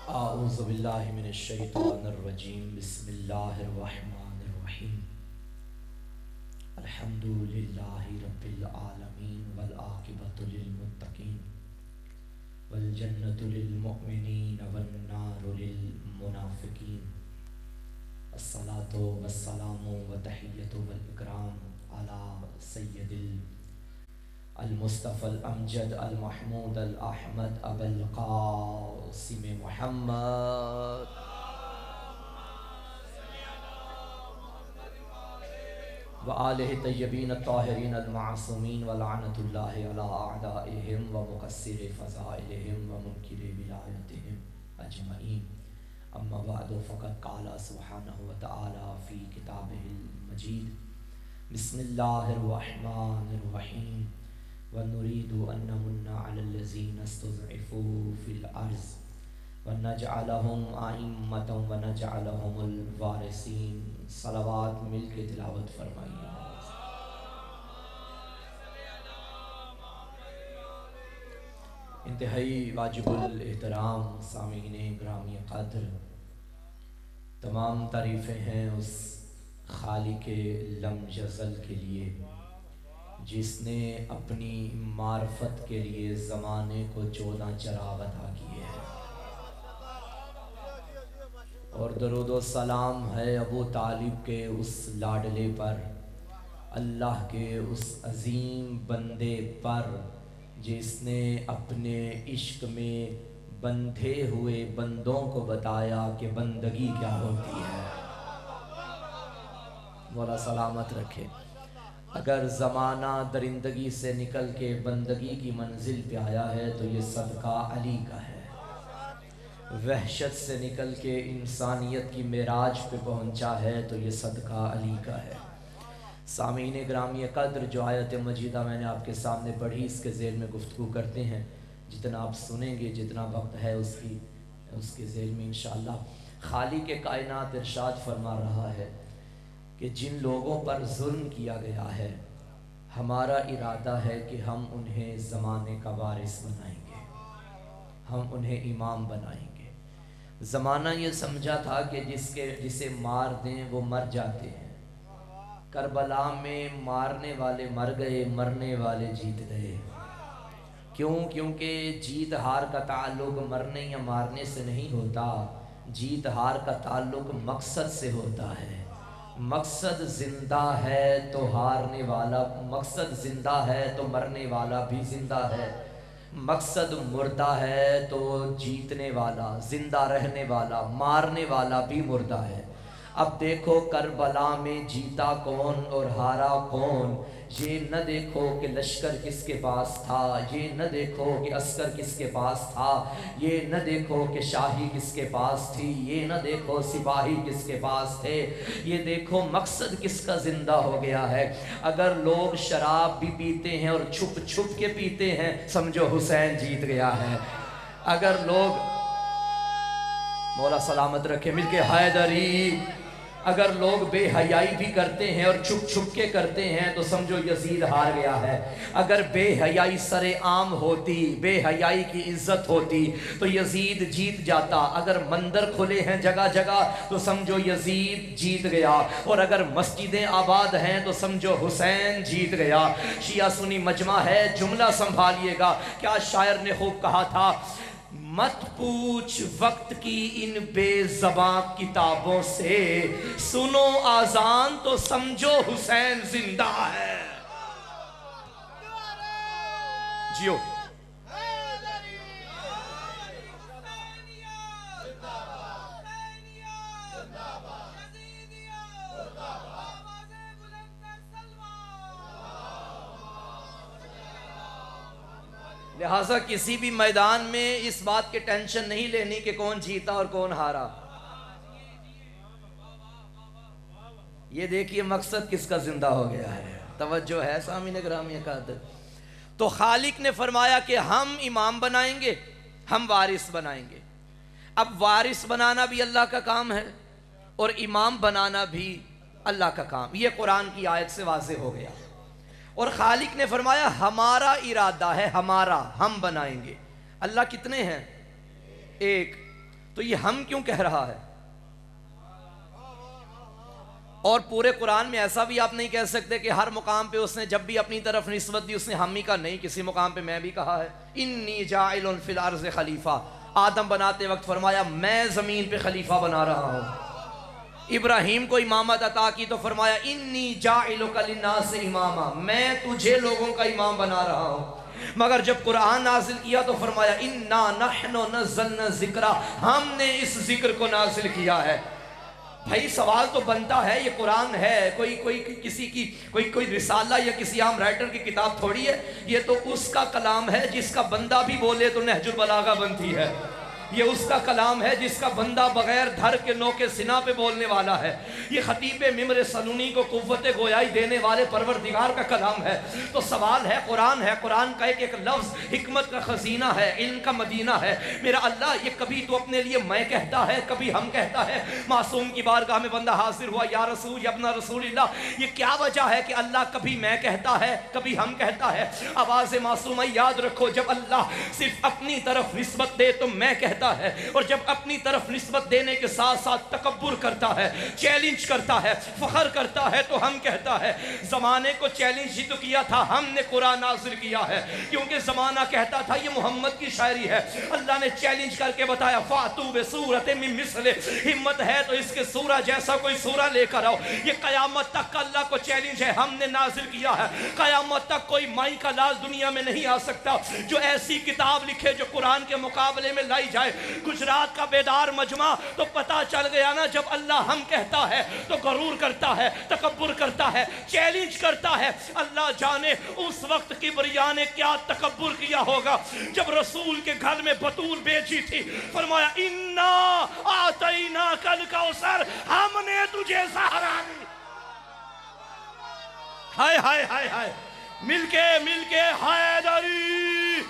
اعوذ باللہ من الشیطان الرجیم بسم اللہ الرحمن الرحیم الحمد للہ رب العالمین والعاقبۃ للمتقین والجنۃ للمؤمنین والنار للمنافقین الصلاۃ والسلام وتحیۃ والاکرام علی سید المصطفى الامجد المحمود الاحمد ابو القاسم محمد وآلہ طیبین الطاہرین المعصومین ولعنۃ اللہ علی اعدائہم ومقصر فضائلہم ومنکر ولایتہم اجمعین اما بعد فقد قال سبحانہ وتعالی فی کتابہ المجید بسم اللہ الرحمن الرحیم وَنُرِيدُ أَن نَّمُنَّ عَلَى الَّذِينَ اسْتُضْعِفُوا فِي الْأَرْضِ وَنَجْعَلَهُمْ أَئِمَّةً وَنَجْعَلَهُمُ الْوَارِثِينَ صلوات مل کے تلاوت فرمائیے۔ انتہائی واجب الاحترام سامعین گرامی قدر، تمام تعریفیں ہیں اس خالق لم یزل کے لیے جس نے اپنی معرفت کے لیے زمانے کو 14 چراغ عطا کیے ہیں، اور درود و سلام ہے ابو طالب کے اس لاڈلے پر، اللہ کے اس عظیم بندے پر جس نے اپنے عشق میں بندھے ہوئے بندوں کو بتایا کہ بندگی کیا ہوتی ہے۔ مولا سلامت رکھے۔ اگر زمانہ درندگی سے نکل کے بندگی کی منزل پہ آیا ہے تو یہ صدقہ علی کا ہے، وحشت سے نکل کے انسانیت کی معراج پہ پہنچا ہے تو یہ صدقہ علی کا ہے۔ سامعین گرامی قدر، جو آیت مجیدہ میں نے آپ کے سامنے پڑھی اس کے ذیل میں گفتگو کرتے ہیں، جتنا آپ سنیں گے، جتنا وقت ہے اس کے ذیل میں انشاءاللہ خالق کائنات ارشاد فرما رہا ہے کہ جن لوگوں پر ظلم کیا گیا ہے ہمارا ارادہ ہے کہ ہم انہیں زمانے کا وارث بنائیں گے، ہم انہیں امام بنائیں گے۔ زمانہ یہ سمجھا تھا کہ جسے مار دیں وہ مر جاتے ہیں، کربلا میں مارنے والے مر گئے، مرنے والے جیت گئے۔ کیوں؟ کیونکہ جیت ہار کا تعلق مرنے یا مارنے سے نہیں ہوتا، جیت ہار کا تعلق مقصد سے ہوتا ہے۔ مقصد زندہ ہے تو ہارنے والا، مقصد زندہ ہے تو مرنے والا بھی زندہ ہے، مقصد مردہ ہے تو جیتنے والا، زندہ رہنے والا، مارنے والا بھی مردہ ہے۔ اب دیکھو کربلا میں جیتا کون اور ہارا کون، یہ نہ دیکھو کہ لشکر کس کے پاس تھا، یہ نہ دیکھو کہ عسکر کس کے پاس تھا، یہ نہ دیکھو کہ شاہی کس کے پاس تھی، یہ نہ دیکھو سپاہی کس کے پاس تھے، یہ دیکھو مقصد کس کا زندہ ہو گیا ہے۔ اگر لوگ شراب بھی پیتے ہیں اور چھپ چھپ کے پیتے ہیں، سمجھو حسین جیت گیا ہے۔ اگر لوگ، مولا سلامت رکھے مل کے، حیدری، اگر لوگ بے حیائی بھی کرتے ہیں اور چھپ چھپ کے کرتے ہیں تو سمجھو یزید ہار گیا ہے۔ اگر بے حیائی سر عام ہوتی، بے حیائی کی عزت ہوتی تو یزید جیت جاتا۔ اگر مندر کھلے ہیں جگہ جگہ تو سمجھو یزید جیت گیا، اور اگر مسجدیں آباد ہیں تو سمجھو حسین جیت گیا۔ شیعہ سنی مجمع ہے، جملہ سنبھالیے گا، کیا شاعر نے خوب کہا تھا، مت پوچھ وقت کی ان بے زباں کتابوں سے، سنو آذان تو سمجھو حسین زندہ ہے۔ جیو لہٰذا کسی بھی میدان میں اس بات کے ٹینشن نہیں لینی کہ کون جیتا اور کون ہارا، یہ دیکھیے مقصد کس کا زندہ ہو گیا ہے۔ توجہ ہے سامعین گرامی قدر؟ تو خالق نے فرمایا کہ ہم امام بنائیں گے، ہم وارث بنائیں گے۔ اب وارث بنانا بھی اللہ کا کام ہے اور امام بنانا بھی اللہ کا کام، یہ قرآن کی آیت سے واضح ہو گیا۔ اور خالق نے فرمایا ہمارا ارادہ ہے، ہمارا، ہم بنائیں گے۔ اللہ کتنے ہیں؟ ایک۔ تو یہ ہم کیوں کہہ رہا ہے؟ اور پورے قرآن میں ایسا بھی آپ نہیں کہہ سکتے کہ ہر مقام پہ اس نے جب بھی اپنی طرف نسبت دی اس نے ہم ہی کا، نہیں، کسی مقام پہ میں بھی کہا ہے انی جاعل فی الارض خلیفہ، آدم بناتے وقت فرمایا میں زمین پہ خلیفہ بنا رہا ہوں۔ ابراہیم کو امامت عطا کی تو فرمایا انی جاعلک للناس اماما، میں تجھے لوگوں کا امام بنا رہا ہوں۔ مگر جب قرآن نازل کیا تو فرمایا انا نحن نزلنا الذکر، ہم نے اس ذکر کو نازل کیا ہے۔ بھائی سوال تو بنتا ہے، یہ قرآن ہے، کوئی کسی کی کوئی رسالہ یا کسی عام رائٹر کی کتاب تھوڑی ہے، یہ تو اس کا کلام ہے جس کا بندہ بھی بولے تو نہج البلاغہ بنتی ہے۔ یہ اس کا کلام ہے جس کا بندہ بغیر دھر کے نوک سنا پہ بولنے والا ہے۔ یہ خطیب ممر سنونی کو قوت گویائی دینے والے پروردگار کا کلام ہے۔ تو سوال ہے، قرآن ہے، قرآن کا ایک ایک لفظ حکمت کا خزینہ ہے، علم کا مدینہ ہے۔ میرا اللہ یہ کبھی تو اپنے لیے میں کہتا ہے، کبھی ہم کہتا ہے۔ معصوم کی بارگاہ میں بندہ حاضر ہوا، یا رسول یا ابن رسول اللہ، یہ کیا وجہ ہے کہ اللہ کبھی میں کہتا ہے کبھی ہم کہتا ہے؟ آواز معصومہ یاد رکھو، جب اللہ صرف اپنی طرف نسبت دے تو میں کہتا ہے، اور جب اپنی طرف نسبت دینے کے ساتھ ساتھ تکبر کرتا ہے، چیلنج کرتا ہے، فخر کرتا ہے تو ہم کہتا ہے۔ زمانے کو چیلنج ہی تو کیا تھا، ہم نے قرآن نازل کیا ہے، کیونکہ زمانہ کہتا تھا یہ محمد کی شاعری ہے۔ اللہ نے چیلنج کر کے بتایا فَأْتُوا بِسُورَةٍ مِّن مِّثْلِهِ، ہمت ہے تو اس کے سورہ جیسا کوئی سورہ لے کر آؤ۔ یہ قیامت تک کا اللہ کو چیلنج ہے، ہم نے نازل کیا ہے۔ قیامت تک کوئی مائی کا لال دنیا میں نہیں آ سکتا جو ایسی کتاب لکھے جو قرآن کے مقابلے میں لائی جائے۔ گجرات کا بیدار مجمع تو پتا چل گیا نا، جب اللہ ہم کہتا ہے تو غرور کرتا ہے، تکبر کرتا ہے، چیلنج کرتا ہے۔ اللہ جانے اس وقت کبریا نے کیا تکبر کیا ہوگا جب رسول کے گھر میں بطول بیچی تھی، فرمایا انا آتیناک الکوثر، ہم نے تجھے سہارا دی۔ ہائے ہائے ہائے ہائے، مل کے حیدری،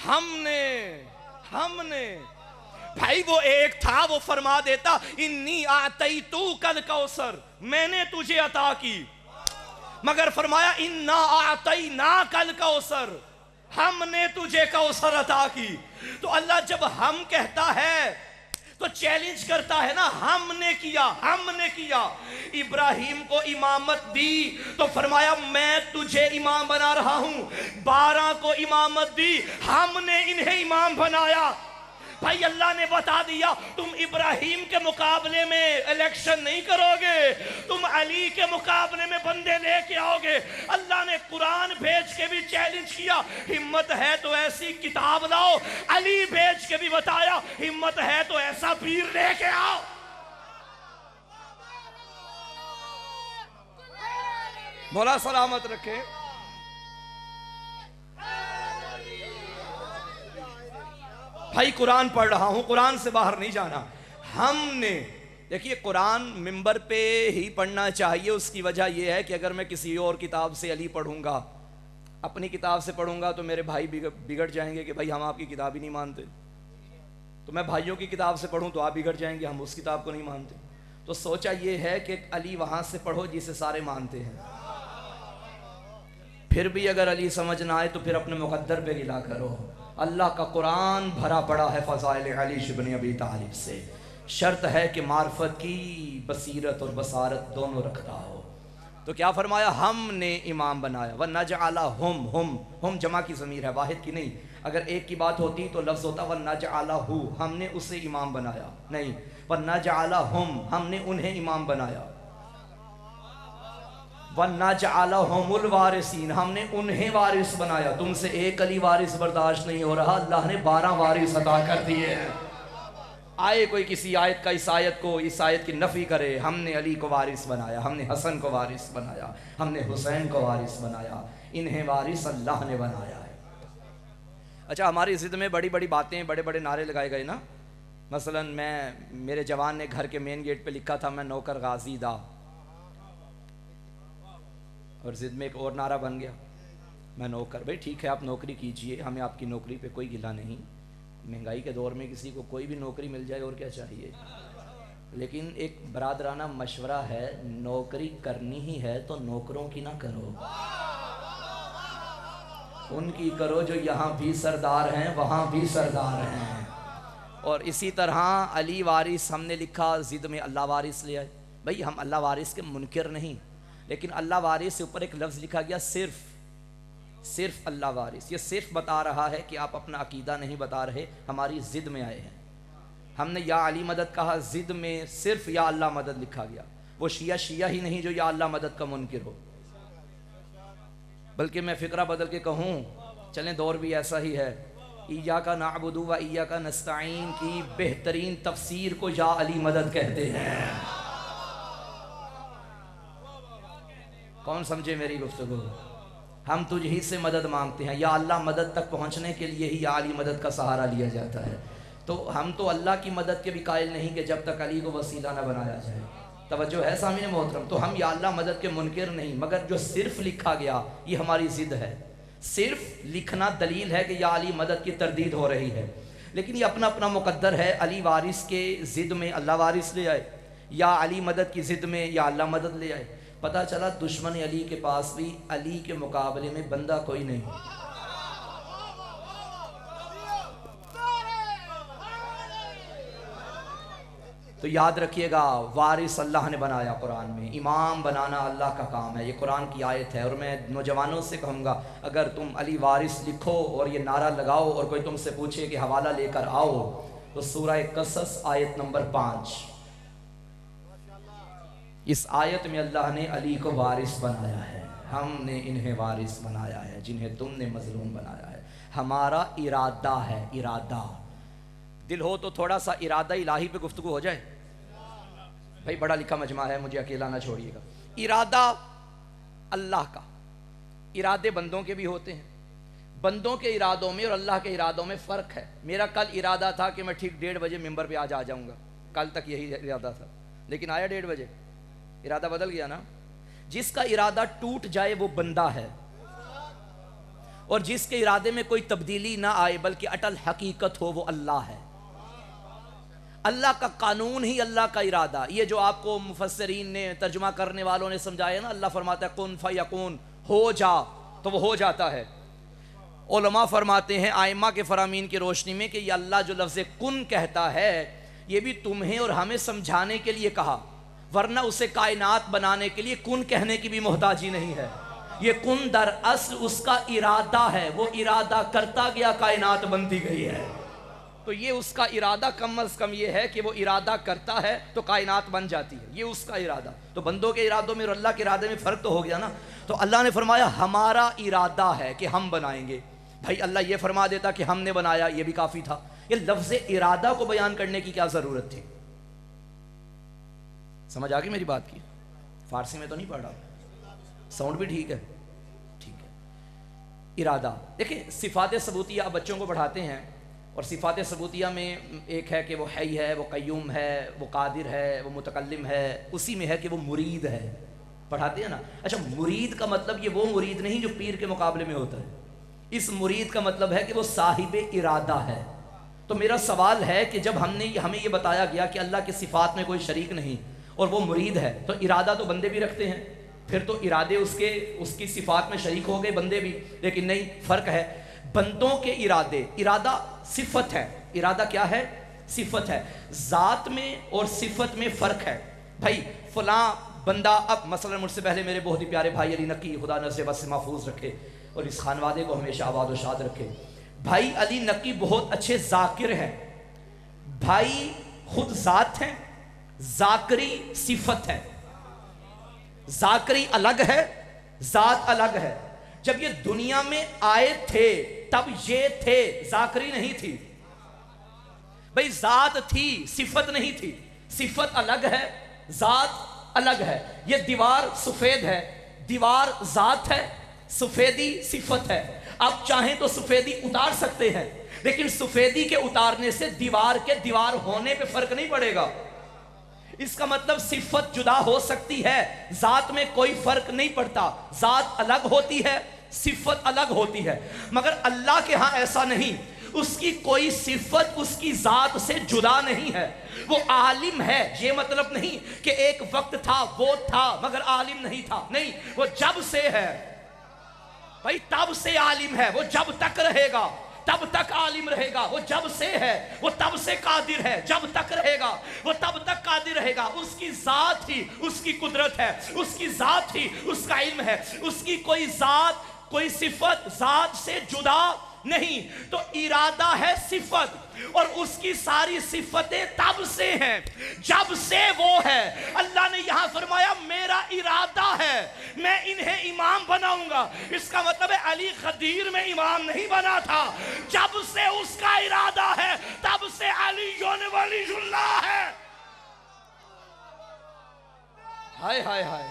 ہم نے بھائی وہ ایک تھا، وہ فرما دیتا انی آتیتوک الکوثر، میں نے تجھے عطا کی، مگر فرمایا انا آتیناک الکوثر، ہم نے تجھے کوثر عطا کی۔ تو اللہ جب ہم کہتا ہے تو چیلنج کرتا ہے نا، ہم نے کیا۔ ابراہیم کو امامت دی تو فرمایا میں تجھے امام بنا رہا ہوں۔ 12 کو امامت دی، ہم نے انہیں امام بنایا۔ بھائی اللہ نے بتا دیا تم ابراہیم کے مقابلے میں الیکشن نہیں کرو گے، تم علی کے مقابلے میں بندے لے کے آؤ گے۔ اللہ نے قرآن بھیج کے بھی چیلنج کیا، ہمت ہے تو ایسی کتاب لاؤ۔ علی بھیج کے بھی بتایا ہمت ہے تو ایسا پیر لے کے آؤ۔ مولا سلامت رکھے۔ بھائی قرآن پڑھ رہا ہوں، قرآن سے باہر نہیں جانا۔ ہم نے دیکھیے قرآن ممبر پہ ہی پڑھنا چاہیے، اس کی وجہ یہ ہے کہ اگر میں کسی اور کتاب سے علی پڑھوں گا، اپنی کتاب سے پڑھوں گا تو میرے بھائی بگڑ جائیں گے کہ بھائی ہم آپ کی کتاب ہی نہیں مانتے۔ تو میں بھائیوں کی کتاب سے پڑھوں تو آپ بگڑ جائیں گے، ہم اس کتاب کو نہیں مانتے۔ تو سوچا یہ ہے کہ علی وہاں سے پڑھو جسے سارے مانتے ہیں، پھر بھی اگر علی سمجھ نہ آئے تو پھر اپنے مقدر پہ گلا کرو۔ اللہ کا قرآن بھرا پڑا ہے فضائل علی بن ابی طالب سے، شرط ہے کہ معرفت کی بصیرت اور بصارت دونوں رکھتا ہو۔ تو کیا فرمایا؟ ہم نے امام بنایا۔ وَنَجْعَلَهُمْ، ہم جمع کی ضمیر ہے، واحد کی نہیں۔ اگر ایک کی بات ہوتی تو لفظ ہوتا وَنَجْعَلَهُ، ہم نے اسے امام بنایا، نہیں، وَنَجْعَلَهُمْ، ہم نے انہیں امام بنایا۔ وَنَجْعَلَهُمُ الْوَارِثِينَ، ہم نے انہیں وارث بنایا۔ تم سے ایک علی وارث برداشت نہیں ہو رہا، اللہ نے 12 وارث عطا کر دیے ہیں۔ آئے کوئی کسی آیت کا اس آیت کی نفی کرے، ہم نے علی کو وارث بنایا، ہم نے حسن کو وارث بنایا، ہم نے حسین کو وارث بنایا، انہیں وارث اللہ نے بنایا ہے۔ اچھا ہماری ضد میں بڑی بڑی باتیں، بڑے بڑے نعرے لگائے گئے نا۔ مثلا میرے جوان نے گھر کے مین گیٹ پہ لکھا تھا میں نوکر غازی دا، اور ضد میں ایک اور نعرہ بن گیا میں نوکر۔ بھائی ٹھیک ہے آپ نوکری کیجئے، ہمیں آپ کی نوکری پہ کوئی گلہ نہیں، مہنگائی کے دور میں کسی کو کوئی بھی نوکری مل جائے اور کیا چاہیے، لیکن ایک برادرانہ مشورہ ہے، نوکری کرنی ہی ہے تو نوکروں کی نہ کرو۔ ان کی کرو جو یہاں بھی سردار ہیں وہاں بھی سردار ہیں۔ اور اسی طرح علی وارث ہم نے لکھا ضد میں اللہ وارث لے آئے۔ بھئی ہم اللہ وارث کے منکر نہیں، لیکن اللہ وارث سے اوپر ایک لفظ لکھا گیا صرف اللہ وارث۔ یہ صرف بتا رہا ہے کہ آپ اپنا عقیدہ نہیں بتا رہے، ہماری ضد میں آئے ہیں۔ ہم نے یا علی مدد کہا، ضد میں صرف یا اللہ مدد لکھا گیا۔ وہ شیعہ ہی نہیں جو یا اللہ مدد کا منکر ہو، بلکہ میں فقرہ بدل کے کہوں، چلیں دور بھی ایسا ہی ہے، ایاک نعبد و ایاک نستعین کی بہترین تفسیر کو یا علی مدد کہتے ہیں۔ کون سمجھے میری گفتگو؟ ہم تجھ ہی سے مدد مانگتے ہیں، یا اللہ مدد تک پہنچنے کے لیے ہی یا علی مدد کا سہارا لیا جاتا ہے۔ تو ہم تو اللہ کی مدد کے بھی قائل نہیں کہ جب تک علی کو وسیلہ نہ بنایا جائے۔ توجہ ہے سامعین محترم؟ تو ہم یا اللہ مدد کے منکر نہیں، مگر جو صرف لکھا گیا یہ ہماری ضد ہے۔ صرف لکھنا دلیل ہے کہ یا علی مدد کی تردید ہو رہی ہے، لیکن یہ اپنا اپنا مقدر ہے۔ علی وارث کے ضد میں اللہ وارث لے آئے، یا علی مدد کی ضد میں یا اللہ مدد لے آئے۔ پتہ چلا دشمن علی کے پاس بھی علی کے مقابلے میں بندہ کوئی نہیں۔ تو یاد رکھیے گا، وارث اللہ نے بنایا قرآن میں، امام بنانا اللہ کا کام ہے، یہ قرآن کی آیت ہے۔ اور میں نوجوانوں سے کہوں گا، اگر تم علی وارث لکھو اور یہ نعرہ لگاؤ اور کوئی تم سے پوچھے کہ حوالہ لے کر آؤ، تو سورہ قصص آیت نمبر 5، اس آیت میں اللہ نے علی کو وارث بنایا ہے۔ ہم نے انہیں وارث بنایا ہے جنہیں تم نے مظلوم بنایا ہے۔ ہمارا ارادہ ہے، ارادہ دل ہو تو تھوڑا سا ارادہ الہی پہ گفتگو ہو جائے۔ بھائی بڑا لکھا مجمع ہے، مجھے اکیلا نہ چھوڑیے گا۔ ارادہ اللہ کا، ارادے بندوں کے بھی ہوتے ہیں۔ بندوں کے ارادوں میں اور اللہ کے ارادوں میں فرق ہے۔ میرا کل ارادہ تھا کہ میں ٹھیک 1:30 بجے ممبر پہ آج آ جاؤں گا، کل تک یہی ارادہ تھا، لیکن آیا 1:30 بجے، ارادہ بدل گیا نا۔ جس کا ارادہ ٹوٹ جائے وہ بندہ ہے، اور جس کے ارادے میں کوئی تبدیلی نہ آئے بلکہ اٹل حقیقت ہو وہ اللہ ہے۔ اللہ کا قانون ہی اللہ کا ارادہ۔ یہ جو آپ کو مفسرین نے، ترجمہ کرنے والوں نے سمجھایا نا، اللہ فرماتا ہے کن فیکون، ہو جا تو وہ ہو جاتا ہے۔ علماء فرماتے ہیں ائمہ کے فرامین کی روشنی میں کہ یہ اللہ جو لفظ کن کہتا ہے یہ بھی تمہیں اور ہمیں سمجھانے کے لیے کہا، ورنہ اسے کائنات بنانے کے لیے کن کہنے کی بھی محتاجی نہیں ہے۔ یہ کن در اصل اس کا ارادہ ہے، وہ ارادہ کرتا گیا کائنات بنتی گئی ہے۔ تو یہ اس کا ارادہ کم از کم یہ ہے کہ وہ ارادہ کرتا ہے تو کائنات بن جاتی ہے، یہ اس کا ارادہ۔ تو بندوں کے ارادوں میں اور اللہ کے ارادے میں فرق تو ہو گیا نا۔ تو اللہ نے فرمایا ہمارا ارادہ ہے کہ ہم بنائیں گے۔ بھائی اللہ یہ فرما دیتا کہ ہم نے بنایا، یہ بھی کافی تھا۔ یہ لفظ ارادہ کو بیان کرنے کی کیا ضرورت تھی؟ سمجھ آ گئی میری بات کی؟ فارسی میں تو نہیں پڑھا، ساؤنڈ بھی ٹھیک ہے؟ ٹھیک ہے۔ ارادہ دیکھیں، صفات ثبوتیہ آپ بچوں کو پڑھاتے ہیں، اور صفات ثبوتیہ میں ایک ہے کہ وہ حی ہے، وہ قیوم ہے، وہ قادر ہے، وہ متکلم ہے، اسی میں ہے کہ وہ مرید ہے، پڑھاتے ہیں نا۔ اچھا، مرید کا مطلب یہ وہ مرید نہیں جو پیر کے مقابلے میں ہوتا ہے، اس مرید کا مطلب ہے کہ وہ صاحب ارادہ ہے۔ تو میرا سوال ہے کہ جب ہمیں یہ بتایا گیا کہ اللہ کے صفات میں کوئی شریک نہیں اور وہ مرید ہے، تو ارادہ تو بندے بھی رکھتے ہیں، پھر تو ارادے اس کی صفات میں شریک ہو گئے بندے بھی، لیکن نہیں، فرق ہے۔ بندوں کے ارادہ صفت ہے، ارادہ کیا ہے؟ صفت ہے۔ ذات میں اور صفت میں فرق ہے۔ بھائی فلاں بندہ، اب مثلا مجھ سے پہلے میرے بہت ہی پیارے بھائی علی نقی، خدا نظر بس سے محفوظ رکھے اور اس خانوادے کو ہمیشہ آباد و شاد رکھے، بھائی علی نقی بہت اچھے ذاکر ہیں، بھائی خود ذات ہیں، ذاکری صفت ہے، ذاکری الگ ہے، ذات الگ ہے۔ جب یہ دنیا میں آئے تھے تب یہ تھے، ذاکری نہیں تھی۔ بھئی ذات تھی، صفت نہیں تھی، صفت الگ ہے، ذات الگ ہے۔ یہ دیوار سفید ہے، دیوار ذات ہے، سفیدی صفت ہے۔ آپ چاہیں تو سفیدی اتار سکتے ہیں، لیکن سفیدی کے اتارنے سے دیوار کے دیوار ہونے پہ فرق نہیں پڑے گا۔ اس کا مطلب صفت جدا ہو سکتی ہے، ذات میں کوئی فرق نہیں پڑتا، ذات الگ ہوتی ہے، صفت الگ ہوتی ہے، مگر اللہ کے ہاں ایسا نہیں۔ اس کی کوئی صفت اس کی ذات سے جدا نہیں ہے۔ وہ عالم ہے، یہ مطلب نہیں کہ ایک وقت تھا وہ تھا مگر عالم نہیں تھا، نہیں، وہ جب سے ہے۔ بھائی تب سے عالم ہے، وہ جب تک رہے گا تب تک عالم رہے گا، وہ جب سے ہے وہ تب سے قادر ہے، جب تک رہے گا وہ تب تک قادر رہے گا، اس کی ذات ہی اس کی قدرت ہے، اس کی ذات ہی اس کا علم ہے، اس کی کوئی ذات کوئی صفت ذات سے جدا نہیں، تو ارادہ ہے صفت، اور اس کی ساری صفتیں تب سے ہیں جب سے وہ ہے۔ اللہ نے یہاں فرمایا میرا ارادہ ہے میں انہیں امام بناؤں گا، اس کا مطلب ہے علی غدیر میں امام نہیں بنا تھا، جب سے اس کا ارادہ ہے تب سے علی ولی اللہ ہے۔ ہائے ہائے ہائے،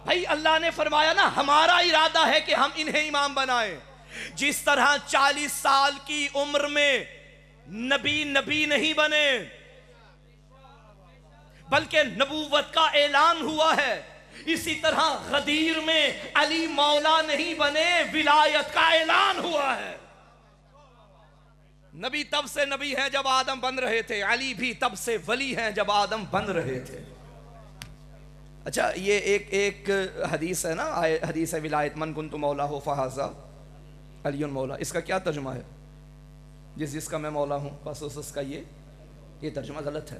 بھائی اللہ نے فرمایا نا ہمارا ارادہ ہے کہ ہم انہیں امام بنائیں۔ جس طرح 40 سال کی عمر میں نبی نہیں بنے بلکہ نبوت کا اعلان ہوا ہے، اسی طرح غدیر میں علی مولا نہیں بنے، ولایت کا اعلان ہوا ہے۔ نبی تب سے نبی ہیں جب آدم بن رہے تھے، علی بھی تب سے ولی ہیں جب آدم بن رہے تھے۔ اچھا یہ ایک حدیث ہے نا، حدیث ہے ولایت من کنت مولا ہو فہذا علی مولا، اس کا کیا ترجمہ ہے؟ جس کا میں مولا ہوں بس اس کا یہ ترجمہ غلط ہے۔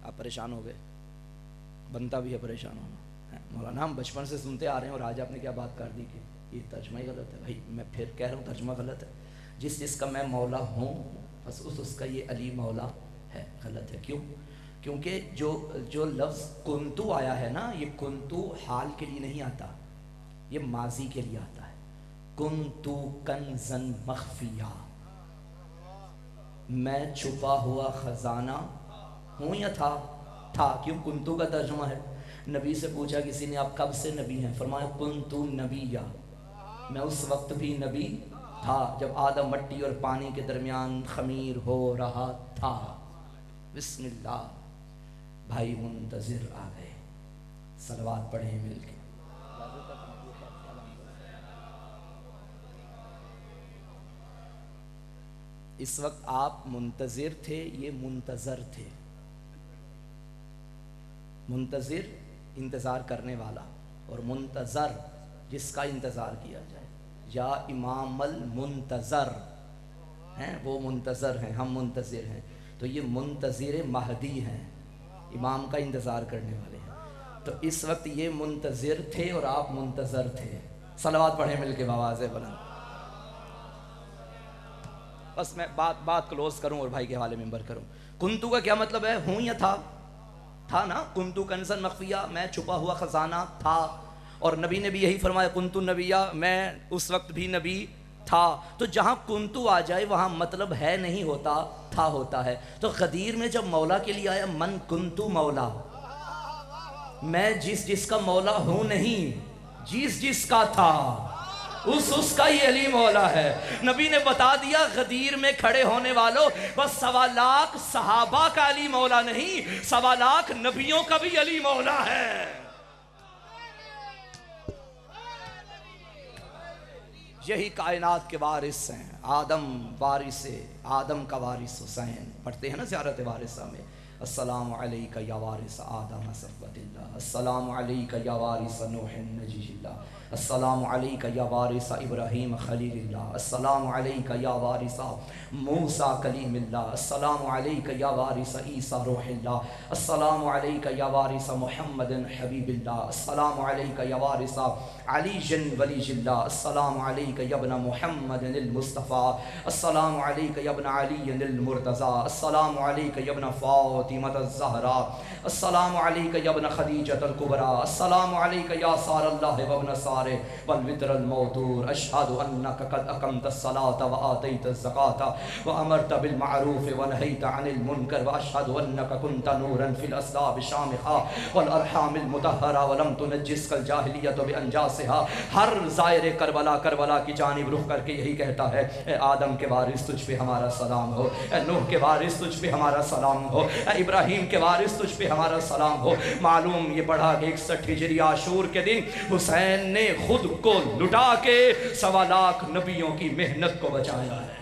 آپ پریشان ہو گئے، بنتا بھی ہے پریشان ہونا، مولانا ہم بچپن سے سنتے آ رہے ہیں اور آج آپ نے کیا بات کر دی کہ یہ ترجمہ ہی غلط ہے۔ بھائی میں پھر کہہ رہا ہوں ترجمہ غلط ہے، جس کا میں مولا ہوں بس اس کا یہ علی مولا ہے، غلط ہے۔ کیوں؟ کیونکہ جو لفظ کنتو آیا ہے نا، یہ کنتو حال کے لیے نہیں آتا، یہ ماضی کے لیے آتا ہے۔ کنتو کنزن مخفیہ، میں چھپا ہوا خزانہ ہوں یا تھا۔ کیوں؟ کنتو کا ترجمہ ہے۔ نبی سے پوچھا کسی نے آپ کب سے نبی ہیں؟ فرمایا کنتو نبیہ، میں اس وقت بھی نبی تھا جب آدم مٹی اور پانی کے درمیان خمیر ہو رہا تھا۔ بسم اللہ، بھائی منتظر آ گئے، صلوات پڑھیں مل کے۔ اس وقت آپ منتظر تھے، یہ منتظر تھے۔ منتظر انتظار کرنے والا، اور منتظر جس کا انتظار کیا جائے۔ یا امام المنتظر ہیں، وہ منتظر ہیں، ہم منتظر ہیں، تو یہ منتظر مہدی ہیں، امام کا انتظار کرنے والے ہیں۔ تو اس وقت یہ منتظر تھے اور آپ منتظر تھے۔ صلوات پڑھیں مل کے بآواز بلند۔ بس میں بات کلوز کروں اور بھائی کے حوالے ممبر کروں۔ کنتو کا کیا مطلب ہے؟ ہوں یا تھا نا، کنتو کنزن مخفیہ، میں چھپا ہوا خزانہ تھا، اور نبی نے بھی یہی فرمایا کنتو نبیہ، میں اس وقت بھی نبی تھا۔ تو جہاں کنتو آ جائے وہاں مطلب ہے نہیں ہوتا، تھا ہوتا ہے۔ تو غدیر میں جب مولا کے لیے آیا من کنتو مولا، میں جس کا مولا ہوں نہیں، جس کا تھا اس کا ہی علی مولا ہے۔ نبی نے بتا دیا غدیر میں کھڑے ہونے والوں، بس 1.25 لاکھ صحابہ کا علی مولا نہیں، 1.25 لاکھ نبیوں کا بھی علی مولا ہے۔ یہی کائنات کے وارث ہیں۔ آدم کا وارث حسین، پڑھتے ہیں نا زیارت وارثہ میں، السلام علیکہ یا وارث آدم صفوت اللہ، السلام علیکہ یا وارث نوح نجی اللہ، السلام علیکہ یا وارث ابراہیم خلیل اللہ، السلام علیکہ یا وارث موسیٰ کلیم اللہ، السلام علیکہ یا وارث عیسیٰ روح اللہ، السلام علیکہ یا وارث محمد حبیب اللہ، السلام علیکہ یا وارث علی ولی اللہ، السلام علیکہ یا ابن محمد المصطفیٰ، السلام علیکہ یا ابن علی المرتضیٰ، السلام علیکہ یا ابن فاطمہ الزہرا، السلام علیکہ یا ابن خدیجہ الکبریٰ، السلام علیکہ یا سار اللہ وابن سارے والوتر الموتور، اشہد انک قد اقمت الصلاة وآتیت الزکاة وامرت بالمعروف ونہیت عن المنکر، واشہد انک کنت نورا فی الاسلاب الشامخہ والارحام المطہرہ ولم تنجسک الجاہلیت بانجاسہا۔ ہر زائر کربلا کی جانب رخ کر کے یہی کہتا ہے، اے آدم کے وارث تجھ پہ ہمارا سلام ہو، اے نوح کے وارث تجھ پہ ہمارا سلام ہو، اے ابراہیم کے وارث تجھ پہ ہمارا سلام ہو۔ معلوم یہ پڑھا کہ 61 ہجری عاشور کے دن حسین نے خود کو لٹا کے 1.25 لاکھ نبیوں کی محنت کو بچایا ہے۔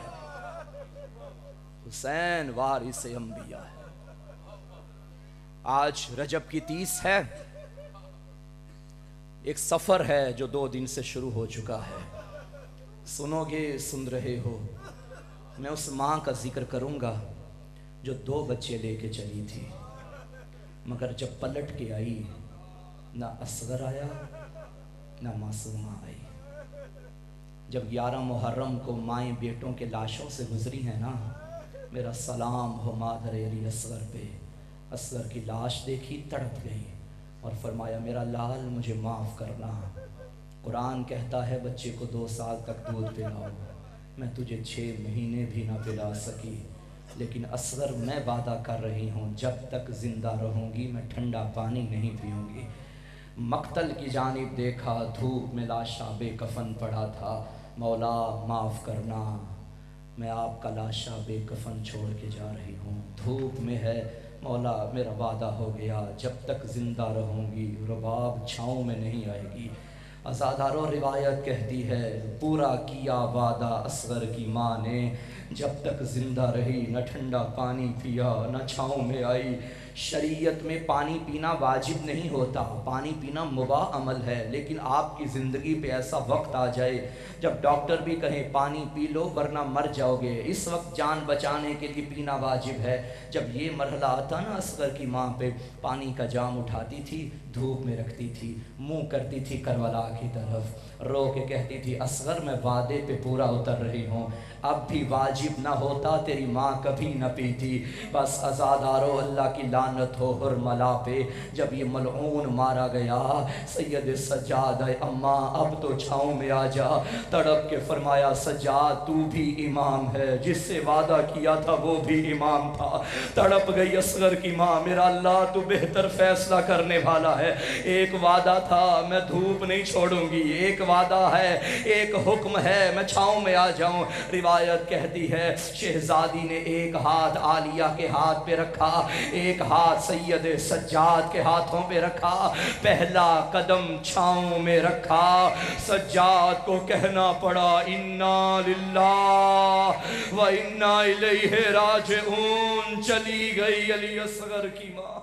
حسین وارث انبیاء ہے۔ آج رجب کی 30 ہے، ایک سفر ہے جو 2 دن سے شروع ہو چکا ہے. سنو گے، سن رہے ہو، میں اس ماں کا ذکر کروں گا جو 2 بچے لے کے چلی تھی، مگر جب پلٹ کے آئی نہ اصغر آیا نہ معصومہ آئی. جب 11 محرم کو مائیں بیٹوں کے لاشوں سے گزری ہیں نا، میرا سلام ہو مادر علی اصغر پہ. اصغر کی لاش دیکھی، تڑپ گئی اور فرمایا میرا لال مجھے معاف کرنا. قرآن کہتا ہے بچے کو 2 سال تک دودھ پلاؤ، میں تجھے 6 مہینے بھی نہ پلا سکی، لیکن اصغر میں وعدہ کر رہی ہوں جب تک زندہ رہوں گی میں ٹھنڈا پانی نہیں پیوں گی. مقتل کی جانب دیکھا، دھوپ میں لاشا بے کفن پڑا تھا. مولا معاف کرنا، میں آپ کا لاشا بے کفن چھوڑ کے جا رہی ہوں، دھوپ میں ہے. مولا میرا وعدہ ہو گیا جب تک زندہ رہوں گی رباب چھاؤں میں نہیں آئے گی. عزاداروں روایت کہتی ہے پورا کیا وعدہ اصغر کی ماں نے، جب تک زندہ رہی نہ ٹھنڈا پانی پیا نہ چھاؤں میں آئی. شریعت میں پانی پینا واجب نہیں ہوتا، پانی پینا مباح عمل ہے، لیکن آپ کی زندگی پہ ایسا وقت آ جائے جب ڈاکٹر بھی کہیں پانی پی لو ورنہ مر جاؤ گے، اس وقت جان بچانے کے لیے پینا واجب ہے. جب یہ مرحلہ آتا نا اصغر کی ماں پہ، پانی کا جام اٹھاتی تھی، دھوپ میں رکھتی تھی، منہ کرتی تھی کربلا کی طرف، رو کے کہتی تھی اصغر میں وعدے پہ پورا اتر رہی ہوں، اب بھی واجب نہ ہوتا تیری ماں کبھی نہ پیتی. بس عزادارو اللہ کی لعنت ہو حرملا پہ، جب یہ ملعون مارا گیا سید سجاد اے اماں اب تو چھاؤں میں آ جا. تڑپ کے فرمایا سجاد تو بھی امام ہے، جس سے وعدہ کیا تھا وہ بھی امام تھا. تڑپ گئی اصغر کی ماں، میرا اللہ تو بہتر فیصلہ کرنے والا ہے. ایک وعدہ تھا میں دھوپ نہیں چھوڑوں گی، ایک وعدہ ہے، ایک حکم ہے میں چھاؤں میں آ جاؤں. روایت کہتی ہے شہزادی نے ایک ہاتھ عالیہ کے ہاتھ پہ رکھا، ایک ہاتھ سید سجاد کے ہاتھوں پہ رکھا، پہلا قدم چھاؤں میں رکھا. سجاد کو کہنا پڑا انا للہ و انا الیہ راجعون. چلی گئی علی اصغر کی ماں.